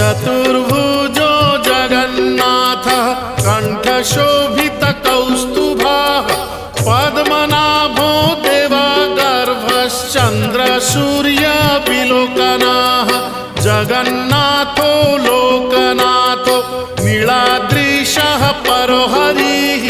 चतुर्भुजो जगन्नाथः कण्ठशोभितकौस्तुभः पद्मनाभो देवगर्भश्चन्द्रसूर्यविलोकनः जगन्नाथो लोकनाथो नीलाद्रीशः परो हरिः